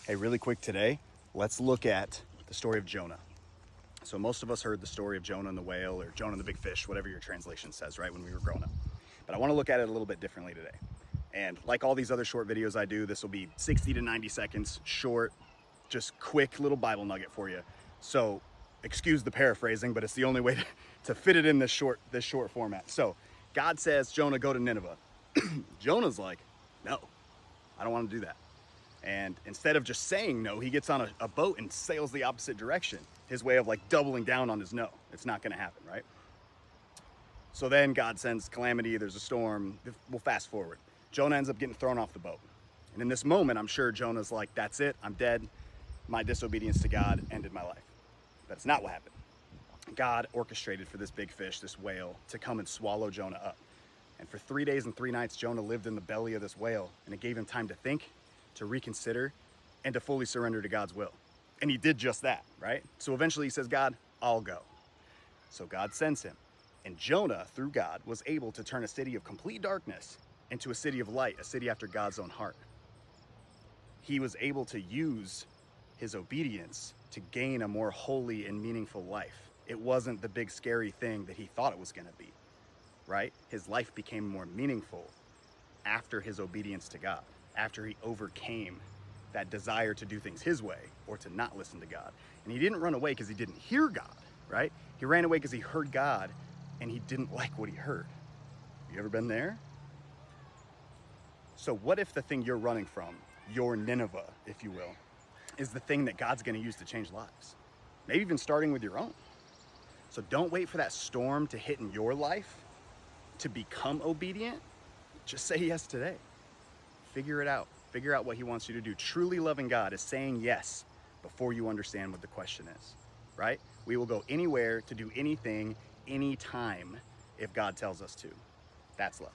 Hey, really quick today, let's look at the story of Jonah. So most of us heard the story of Jonah and the whale, or Jonah and the big fish, whatever your translation says, right, when we were growing up. But I want to look at it a little bit differently today. And like all these other short videos I do, this will be 60 to 90 seconds, short, just quick little Bible nugget for you. So excuse the paraphrasing, but it's the only way to fit it in this short format. So God says, Jonah, go to Nineveh. Jonah's like, no, I don't want to do that. And instead of just saying no, he gets on a boat and sails the opposite direction. His way of like doubling down on his no. It's not going to happen, right? So then God sends calamity, there's a storm. We'll fast forward. Jonah ends up getting thrown off the boat. And in this moment, I'm sure Jonah's like, that's it, I'm dead. My disobedience to God ended my life. That's not what happened. God orchestrated for this big fish, this whale, to come and swallow Jonah up. And for 3 days and 3 nights, Jonah lived in the belly of this whale, and it gave him time to think, to reconsider, and to fully surrender to God's will. And he did just that, right? So eventually he says, God, I'll go. So God sends him. And Jonah, through God, was able to turn a city of complete darkness into a city of light, a city after God's own heart. He was able to use his obedience to gain a more holy and meaningful life. It wasn't the big scary thing that he thought it was going to be, right? His life became more meaningful after his obedience to God, after he overcame that desire to do things his way or to not listen to God. And he didn't run away because he didn't hear God, right? He ran away because he heard God and he didn't like what he heard. Have you ever been there? So what if the thing you're running from, your Nineveh, if you will, is the thing that God's going to use to change lives? Maybe even starting with your own. So don't wait for that storm to hit in your life to become obedient. Just say yes today. Figure it out. Figure out what he wants you to do. Truly loving God is saying yes before you understand what the question is, right? We will go anywhere to do anything, anytime, if God tells us to. That's love.